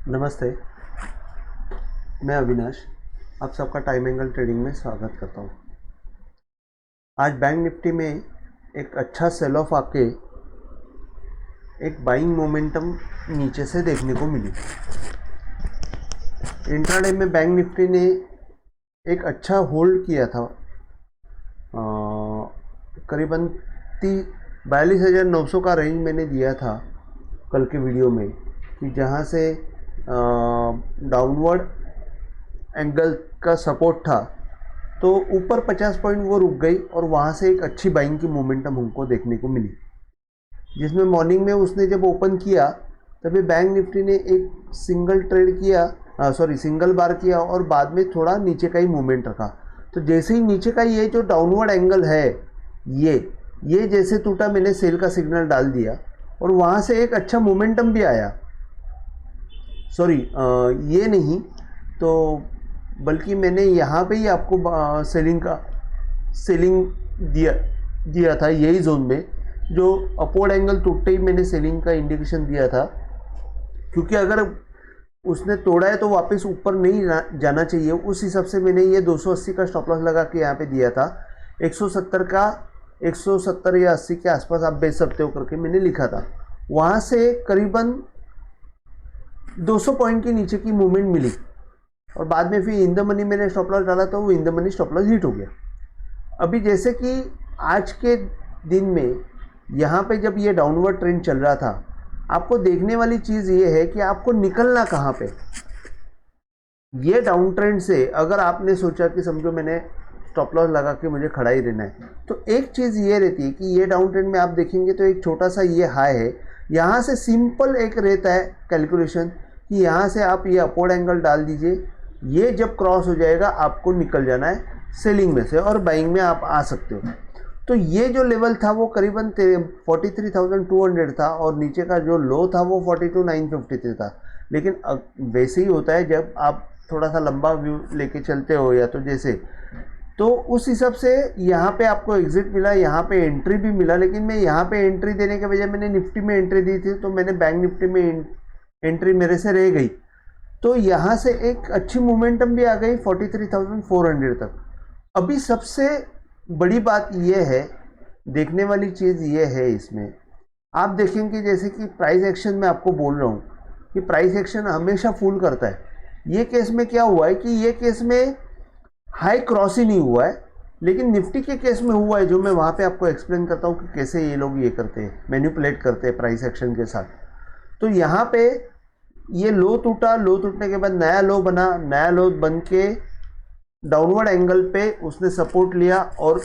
नमस्ते, मैं अविनाश। आप सबका टाइम एंगल ट्रेडिंग में स्वागत करता हूँ। आज बैंक निफ्टी में एक अच्छा सेल ऑफ आके एक बाइंग मोमेंटम नीचे से देखने को मिली। इंट्राडे में बैंक निफ्टी ने एक अच्छा होल्ड किया था, करीबन 42,900 का रेंज मैंने दिया था कल के वीडियो में, कि जहाँ से डाउनवर्ड एंगल का सपोर्ट था तो ऊपर 50 पॉइंट वो रुक गई और वहाँ से एक अच्छी बाइंग की मोमेंटम हमको देखने को मिली, जिसमें मॉर्निंग में उसने जब ओपन किया तभी बैंक निफ्टी ने एक सिंगल बार किया और बाद में थोड़ा नीचे का ही मूवमेंट रखा। तो जैसे ही नीचे का ये जो डाउनवर्ड एंगल है ये जैसे टूटा, मैंने सेल का सिग्नल डाल दिया और वहाँ से एक अच्छा मोमेंटम भी आया। ये नहीं तो बल्कि मैंने यहाँ पे ही आपको सेलिंग दिया था, यही जोन में जो अपवर्ड एंगल टूटते ही मैंने सेलिंग का इंडिकेशन दिया था, क्योंकि अगर उसने तोड़ा है तो वापस ऊपर नहीं जाना चाहिए। उस हिसाब से मैंने ये 280 का स्टॉप लॉस लगा के यहाँ पे दिया था। 170 या 80 के आसपास आप बेच सकते हो करके मैंने लिखा था। वहाँ से करीबन 200 पॉइंट के नीचे की मूवमेंट मिली और बाद में फिर इन द मनी मैंने स्टॉप लॉस डाला तो वो in the money stop loss hit हो गया। अभी जैसे कि आज के दिन में यहाँ पे जब ये डाउनवर्ड ट्रेंड चल रहा था, आपको देखने वाली चीज़ ये है कि आपको निकलना कहाँ पे। ये डाउन ट्रेंड से अगर आपने सोचा कि समझो मैंने स्टॉप लॉस लगा के मुझे खड़ा ही रहना है, तो एक चीज़ ये रहती है कि ये डाउन ट्रेंड में आप देखेंगे तो एक छोटा सा ये हाई है, यहाँ से सिंपल एक रहता है कैलकुलेशन कि यहाँ से आप ये अपवर्ड एंगल डाल दीजिए, ये जब क्रॉस हो जाएगा आपको निकल जाना है सेलिंग में से और बाइंग में आप आ सकते हो। तो ये जो लेवल था वो करीबन 43,200 था और नीचे का जो लो था वो 42,953 था। लेकिन वैसे ही होता है जब आप थोड़ा सा लंबा व्यू लेके चलते हो या तो जैसे, तो उस हिसाब से यहाँ पे आपको एग्जिट मिला, यहाँ पे एंट्री भी मिला। लेकिन मैं यहाँ पे एंट्री देने के बजाय मैंने निफ्टी में एंट्री दी थी, तो मैंने बैंक निफ्टी में एंट्री मेरे से रह गई। तो यहाँ से एक अच्छी मोमेंटम भी आ गई 43,400 तक। अभी सबसे बड़ी बात यह है, देखने वाली चीज़ ये है, इसमें आप देखेंगे जैसे कि प्राइस एक्शन में आपको बोल रहा हूँ कि प्राइस एक्शन हमेशा फूल करता है। ये केस में क्या हुआ है कि ये केस में हाई क्रॉस ही नहीं हुआ है, लेकिन निफ्टी के केस में हुआ है, जो मैं वहाँ पे आपको एक्सप्लेन करता हूँ कि कैसे ये लोग ये करते हैं, मैनिपुलेट करते हैं प्राइस एक्शन के साथ। तो यहाँ पे ये लो टूटा, लो टूटने के बाद नया लो बना, नया लो बन के डाउनवर्ड एंगल पे उसने सपोर्ट लिया और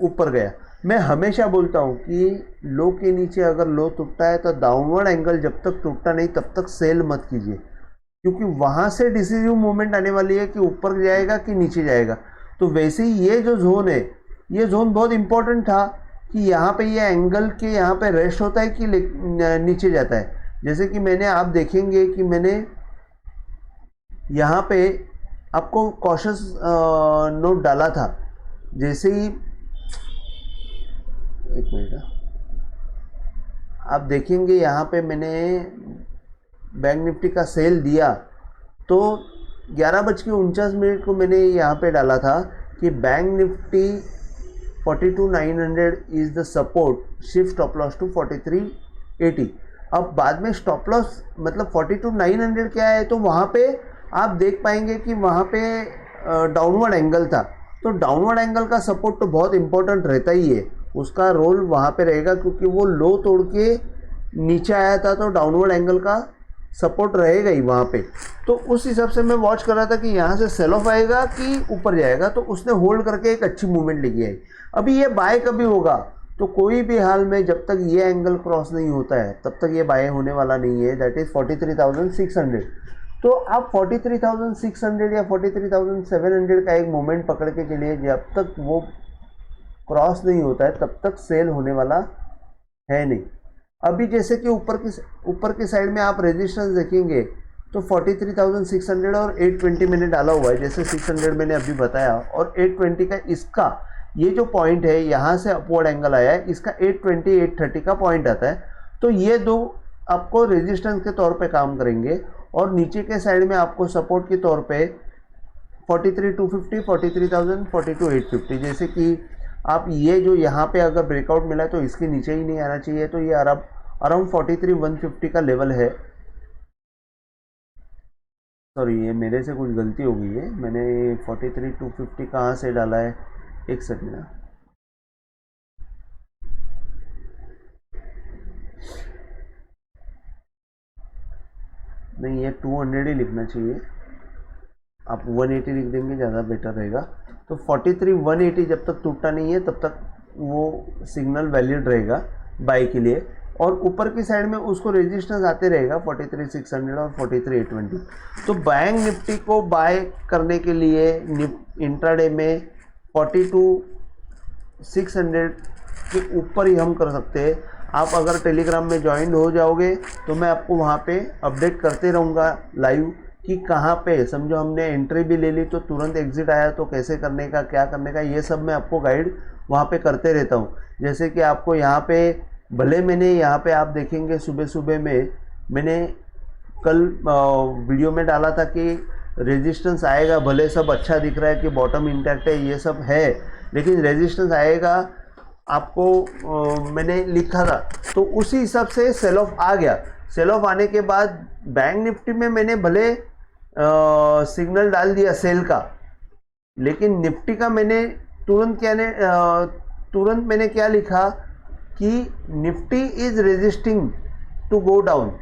ऊपर गया। मैं हमेशा बोलता हूँ कि लो के नीचे अगर लो टूटता है तो डाउनवर्ड एंगल जब तक टूटता नहीं तब तक सेल मत कीजिए, क्योंकि वहाँ से डिसीजिव मूवमेंट आने वाली है कि ऊपर जाएगा कि नीचे जाएगा। तो वैसे ही ये जो जोन है, ये जोन बहुत इंपॉर्टेंट था कि यहाँ पे ये एंगल के यहाँ पे रेस्ट होता है कि नीचे जाता है। जैसे कि मैंने, आप देखेंगे कि मैंने यहाँ पे आपको कॉशियस नोट डाला था। जैसे ही, एक मिनट, आप देखेंगे यहाँ पे मैंने बैंक निफ्टी का सेल दिया तो 11:49 को मैंने यहाँ पे डाला था कि bank Nifty 42,900 is the support, shift stop loss to 4380। अब बाद में स्टॉप लॉस मतलब 42,900 क्या है, तो वहाँ पे आप देख पाएंगे कि वहाँ पे डाउनवर्ड एंगल था। तो डाउनवर्ड एंगल का सपोर्ट तो बहुत इंपॉर्टेंट रहता ही है, उसका रोल वहाँ पे रहेगा, क्योंकि वो लो तोड़ के नीचे आया था तो डाउनवर्ड एंगल का सपोर्ट रहेगा ही वहाँ पे। तो उस हिसाब से मैं वॉच कर रहा था कि यहाँ से सेल ऑफ आएगा कि ऊपर जाएगा, तो उसने होल्ड करके एक अच्छी मूवमेंट लेके आई। अभी ये बाय कभी होगा, तो कोई भी हाल में जब तक ये एंगल क्रॉस नहीं होता है तब तक ये बाय होने वाला नहीं है, दैट इज़ 43,600। तो आप 43,600 या 43,700 का एक मोमेंट पकड़ के चलिए, जब तक वो क्रॉस नहीं होता है तब तक सेल होने वाला है नहीं। अभी जैसे कि ऊपर की साइड में आप रेजिस्टेंस देखेंगे तो 43,600 और 820 मैंने डाला हुआ है, जैसे 600 मैंने अभी बताया, और 820 का इसका ये जो पॉइंट है, यहाँ से अपवर्ड एंगल आया है, इसका 820 830 का पॉइंट आता है। तो ये दो आपको रेजिस्टेंस के तौर पे काम करेंगे और नीचे के साइड में आपको सपोर्ट के तौर पे 43,250, 43,000, 42,850, जैसे कि आप ये जो यहाँ पे अगर ब्रेकआउट मिला है तो इसके नीचे ही नहीं आना चाहिए, तो ये अराउंड 43,150 का लेवल है। सॉरी, ये मेरे से कुछ गलती हो गई है, मैंने 43,250 कहाँ से डाला है, एक सेकंड ना। नहीं, ये 200 ही लिखना चाहिए, आप 180 लिख देंगे ज़्यादा बेटर रहेगा। तो 43,180 जब तक टूटता नहीं है तब तक वो सिग्नल वैलिड रहेगा बाई के लिए, और ऊपर की साइड में उसको रेजिस्टेंस आते रहेगा 43,600 और 43,820। तो बैंक निफ्टी को बाय करने के लिए इंट्राडे में 42,600 के ऊपर ही हम कर सकते हैं। आप अगर टेलीग्राम में ज्वाइन हो जाओगे तो मैं आपको वहाँ पे अपडेट करते रहूँगा लाइव कि कहाँ पे, समझो हमने एंट्री भी ले ली तो तुरंत एग्जिट आया तो कैसे करने का, क्या करने का, ये सब मैं आपको गाइड वहाँ पे करते रहता हूँ। जैसे कि आपको यहाँ पे भले मैंने यहाँ पे आप देखेंगे सुबह सुबह में मैंने कल वीडियो में डाला था कि रेजिस्टेंस आएगा, भले सब अच्छा दिख रहा है कि बॉटम इंटैक्ट है, ये सब है, लेकिन रेजिस्टेंस आएगा आपको मैंने लिखा था, तो उसी हिसाब से सेल ऑफ आ गया। सेल ऑफ आने के बाद बैंक निफ्टी में मैंने भले सिग्नल डाल दिया सेल का, लेकिन निफ्टी का मैंने तुरंत मैंने क्या लिखा कि Nifty is resisting to go down,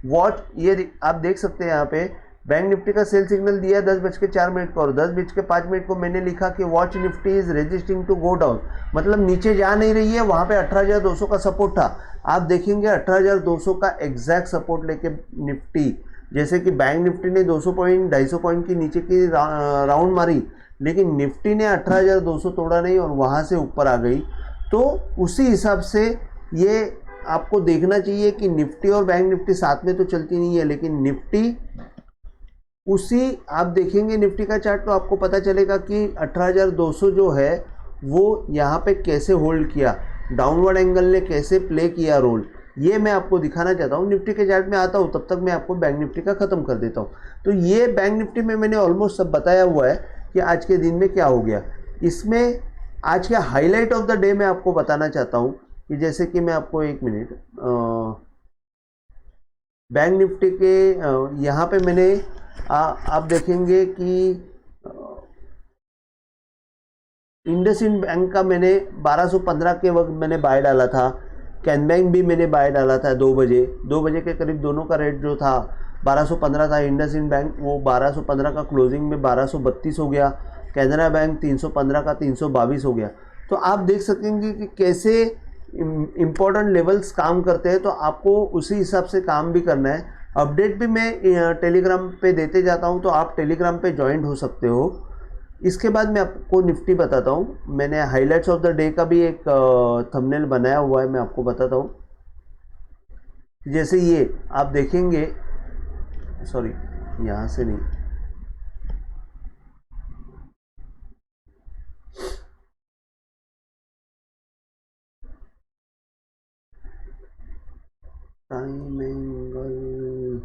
watch. ये आप देख सकते हैं यहाँ पे बैंक निफ्टी का सेल सिग्नल दिया 10:04 को, और 10:05 को मैंने लिखा कि watch Nifty is resisting to go down, मतलब नीचे जा नहीं रही है। वहाँ पे 18,200 का सपोर्ट था, आप देखेंगे 18,200 का एग्जैक्ट सपोर्ट लेके निफ्टी, जैसे कि बैंक निफ्टी ने 200 पॉइंट 250 पॉइंट की नीचे की राउंड मारी, लेकिन निफ्टी ने 18,200 तोड़ा नहीं और वहाँ से ऊपर आ गई। तो उसी हिसाब से ये आपको देखना चाहिए कि निफ्टी और बैंक निफ्टी साथ में तो चलती नहीं है, लेकिन निफ्टी उसी, आप देखेंगे निफ्टी का चार्ट तो आपको पता चलेगा कि 18,200 जो है वो यहाँ पे कैसे होल्ड किया, डाउनवर्ड एंगल ने कैसे प्ले किया रोल, ये मैं आपको दिखाना चाहता हूँ। निफ्टी के चार्ट में आता हूँ, तब तक मैं आपको बैंक निफ्टी का ख़त्म कर देता हूँ। तो ये बैंक निफ्टी में मैंने ऑलमोस्ट सब बताया हुआ है कि आज के दिन में क्या हो गया। इसमें आज का हाईलाइट ऑफ द डे मैं आपको बताना चाहता हूँ कि जैसे कि मैं आपको एक मिनट बैंक निफ्टी के यहाँ पे मैंने आप देखेंगे कि इंडसइंड बैंक का मैंने 1215 के वक्त मैंने बाय डाला था, कैन बैंक भी मैंने बाय डाला था 2 बजे के करीब, दोनों का रेट जो था 1215 था। इंडसइंड बैंक वो 1215 का क्लोजिंग में 1232 हो गया, कैनरा बैंक 315 का 322 हो गया। तो आप देख सकेंगे कि कैसे इम्पोर्टेंट लेवल्स काम करते हैं, तो आपको उसी हिसाब से काम भी करना है। अपडेट भी मैं टेलीग्राम पे देते जाता हूँ, तो आप टेलीग्राम पे ज्वाइन हो सकते हो। इसके बाद मैं आपको निफ्टी बताता हूँ, मैंने हाइलाइट्स ऑफ द डे का भी एक थंबनेल बनाया हुआ है, मैं आपको बताता हूँ। जैसे ये आप देखेंगे, सॉरी यहाँ से नहीं, टाइम एंगल,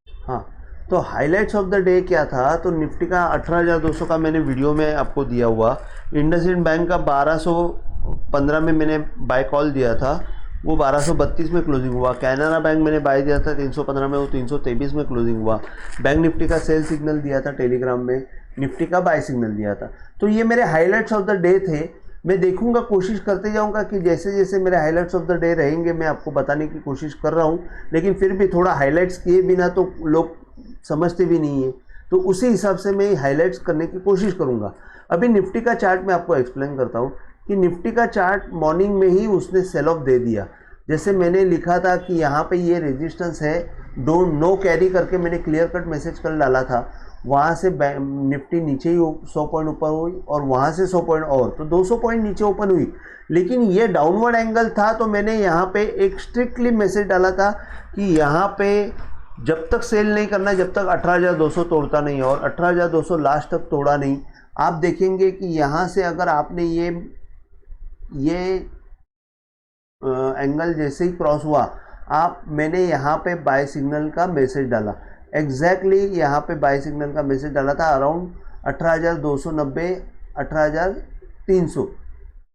हाँ, तो हाइलाइट्स ऑफ द डे क्या था, तो निफ्टी का 18,200 का मैंने वीडियो में आपको दिया हुआ, इंडसइंड बैंक का 1215 में मैंने बाय कॉल दिया था, वो 1232 में क्लोजिंग हुआ। कैनरा बैंक मैंने बाय दिया था 315 में, वो 323 में क्लोजिंग हुआ। बैंक निफ्टी का सेल सिग्नल दिया था टेलीग्राम में, निफ्टी का बाय सिग्नल दिया था। तो ये मेरे हाइलाइट्स ऑफ द डे थे। मैं देखूंगा, कोशिश करते जाऊंगा कि जैसे जैसे मेरे हाइलाइट्स ऑफ द डे रहेंगे मैं आपको बताने की कोशिश कर रहा हूँ, लेकिन फिर भी थोड़ा हाइलाइट्स किए बिना तो लोग समझते भी नहीं है, तो उसी हिसाब से मैं हाइलाइट्स करने की कोशिश करूंगा। अभी निफ्टी का चार्ट मैं आपको एक्सप्लेन करता हूँ कि निफ्टी का चार्ट मॉर्निंग में ही उसने सेल ऑफ दे दिया। जैसे मैंने लिखा था कि यहाँ पे ये रेजिस्टेंस है, डोंट नो कैरी करके मैंने क्लियर कट मैसेज कर डाला था, वहाँ से निफ्टी नीचे ही 100 पॉइंट ऊपर हुई और वहाँ से 100 पॉइंट और, तो 200 पॉइंट नीचे ओपन हुई, लेकिन ये डाउनवर्ड एंगल था। तो मैंने यहाँ पे एक स्ट्रिक्टली मैसेज डाला था कि यहाँ पे जब तक सेल नहीं करना, जब तक 18,200 तोड़ता नहीं, और 18,200 लास्ट तक तोड़ा नहीं। आप देखेंगे कि यहाँ से अगर आपने ये एंगल जैसे ही क्रॉस हुआ मैंने यहाँ पे बाय सिग्नल का मैसेज डाला, एग्जैक्टली यहाँ पे बाय सिग्नल का मैसेज डाला था अराउंड 18,290 18,300,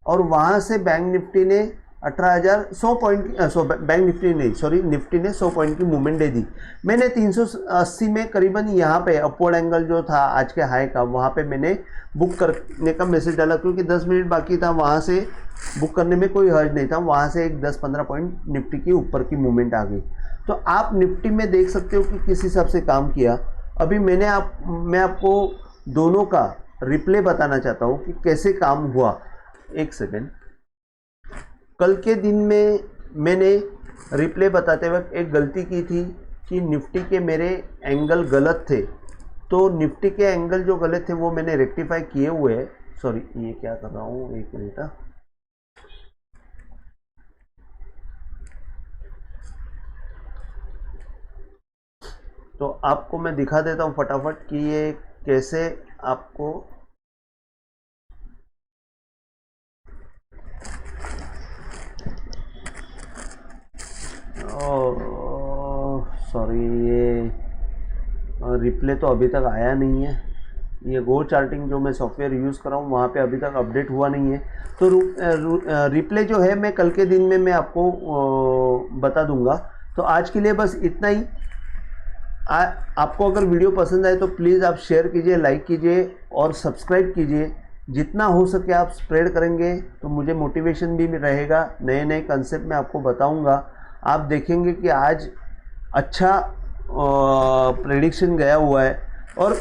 और वहाँ से बैंक निफ्टी ने 18,100 पॉइंट बैंक निफ्टी नहीं, सॉरी, निफ्टी ने 100 पॉइंट की मूवमेंट दे दी। मैंने 380 में करीबन यहाँ पे अपवर्ड एंगल जो था आज के हाई का, वहाँ पे मैंने बुक करने का मैसेज डाला, क्योंकि 10 मिनट बाकी था, वहाँ से बुक करने में कोई हर्ज नहीं था। वहाँ से एक 10-15 पॉइंट निफ्टी की ऊपर की मूवमेंट आ गई। तो आप निफ्टी में देख सकते हो कि किस हिसाब से काम किया। अभी मैं आपको दोनों का रिप्ले बताना चाहता हूँ कि कैसे काम हुआ। एक सेकेंड, कल के दिन में मैंने रिप्ले बताते वक्त एक गलती की थी कि निफ्टी के मेरे एंगल गलत थे, तो निफ्टी के एंगल जो गलत थे वो मैंने रेक्टिफाई किए हुए हैं। सॉरी, ये क्या कर रहा हूँ, एक मिनट। तो आपको मैं दिखा देता हूँ फटाफट कि ये कैसे आपको सॉरी, ये रिप्ले तो अभी तक आया नहीं है। ये गो चार्टिंग जो मैं सॉफ्टवेयर यूज़ कर रहा हूँ वहाँ पे अभी तक अपडेट हुआ नहीं है। तो रिप्ले जो है मैं कल के दिन में मैं आपको बता दूंगा। तो आज के लिए बस इतना ही। आपको अगर वीडियो पसंद आए तो प्लीज़ आप शेयर कीजिए, लाइक कीजिए और सब्सक्राइब कीजिए। जितना हो सके आप स्प्रेड करेंगे तो मुझे मोटिवेशन भी रहेगा। नए नए कंसेप्ट मैं आपको बताऊंगा। आप देखेंगे कि आज अच्छा प्रेडिक्शन गया हुआ है और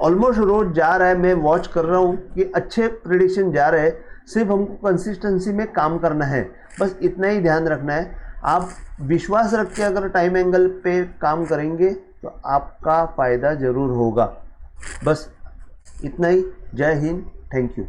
ऑलमोस्ट रोज जा रहा है। मैं वॉच कर रहा हूँ कि अच्छे प्रेडिक्शन जा रहे हैं। सिर्फ हमको कंसिस्टेंसी में काम करना है, बस इतना ही ध्यान रखना है। आप विश्वास रख के अगर टाइम एंगल पे काम करेंगे तो आपका फ़ायदा ज़रूर होगा। बस इतना ही। जय हिंद, थैंक यू।